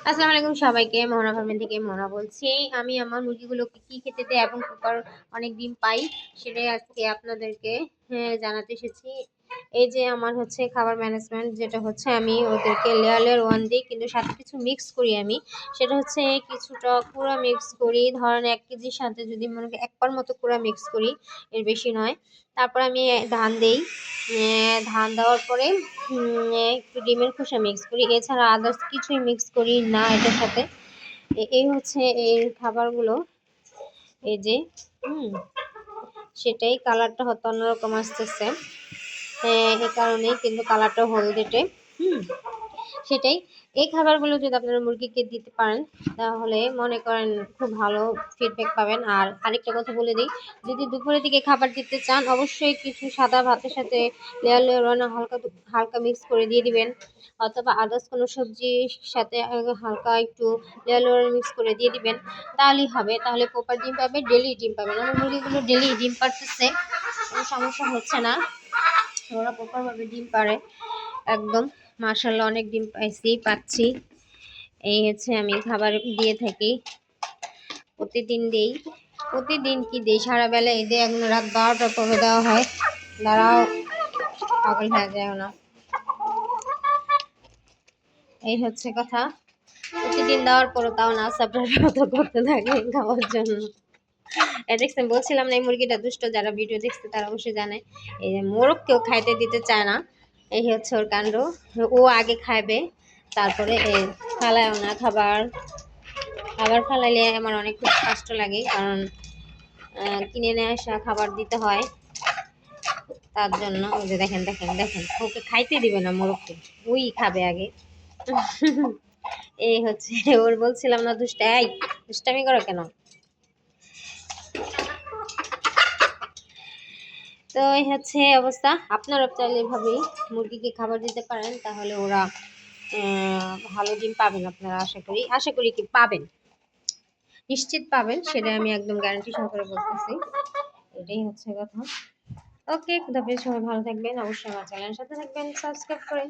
আসসালামু আলাইকুম সবাইকে। মোহনা ফার্মের থেকে মোহনা বলছি। আমি আমার মুরগিগুলোকে কি খেতে দেই এবং পোকার অনেক ডিম পাই সেটাই আজকে আপনাদেরকে জানাতে এসেছি। এই যে আমার হচ্ছে খাবার ম্যানেজমেন্ট, যেটা হচ্ছে আমি ওদেরকে লেয়ার ওয়ান দিই, কিন্তু সাথে কিছু মিক্স করি আমি। সেটা হচ্ছে কিছুটা কুড়া মিক্স করি, ধরেন 1 কেজির সাথে যদি মনে করি 1 পার মতো কুড়া মিক্স করি, এর বেশি নয়। তারপর আমি ধান দেই, ধান দেওয়ার পরে একটু ডিমের খোসা মিক্স করি, এছাড়া আদার্স কিছুই মিক্স করি না এটার সাথে। এই হচ্ছে এই খাবারগুলো। এই যে সেটাই কালারটা হয়তো অন্যরকম আসতেছে, এই কারণেই কিন্তু কালারটা হলদেটে। সেটাই এই খাবারগুলো যদি আপনারা মুরগিকে দিতে পারেন তাহলে মনে করেন খুব ভালো ফিডব্যাক পাবেন। আর আরেকটা কথা বলে দিই, যদি দুপুরের দিকে খাবার দিতে চান অবশ্যই কিছু সাদা ভাতের সাথে লেয়ার লেয়ার রান্না হালকা হালকা মিক্স করে দিয়ে দিবেন, অথবা আদার্স কোনো সবজির সাথে হালকা একটু লেয়ার লেয়ার মিক্স করে দিয়ে দিবেন, তাহলেই হবে। তাহলে প্রপার ডিম পাবে, ডেলি ডিম পাবেন। আমার মুরগিগুলো ডেলি ডিম পারতেছে, কোনো সমস্যা হচ্ছে না, ওরা প্রপারভাবে ডিম পারে একদম। মাশাআল্লাহ অনেক ডিম পাচ্ছি। এই হচ্ছে আমি খাবার দিয়ে থাকি, প্রতিদিন দিই। প্রতিদিন কি দিই, সারা বেলা এদের এখন রাত 12টার পরে দেওয়া হয়। দাঁড়াও, পাগল হয়ে যায় না। এই হচ্ছে কথা, প্রতিদিন দেওয়ার পরও তাও না সাপ্লাই মতো করতে থাকে খাওয়ার জন্য। দেখছেন, বলছিলাম না এই মুরগিটা দুষ্ট। যারা ভিডিও দেখছে তারা অবশ্যই জানে। এই যে মোরগ কেউ খাইতে দিতে চায় না, এই হচ্ছে ওর কাণ্ড। ও আগে খাইবে, তারপরে ফালায়ও না খাবার। খাবার ফালাইলে আমার অনেক খুব কষ্ট লাগে, কারণ কিনে নিয়ে আসা খাবার দিতে হয়, তার জন্য। ওই যে দেখেন দেখেন দেখেন, ওকে খাইতে দিবে না মোরগকে, ওই খাবে আগে। এই হচ্ছে ওর, বলছিলাম না দুষ্টামি করো কেন। তো এই হচ্ছে অবস্থা। আপনারা চাইলে এভাবেই মুরগিকে খাবার দিতে পারেন, তাহলে ওরা ভালো ডিম পাবেন। আপনারা আশা করি কি পাবেন, নিশ্চিত পাবেন, সেটা আমি একদম গ্যারান্টি সহকারে বলতেছি। এটাই হচ্ছে কথা। ওকে, খুদাহাফেজ, সবাই ভালো থাকবেন। অবশ্যই আমার চ্যানেলের সাথে থাকবেন সাবস্ক্রাইব করে।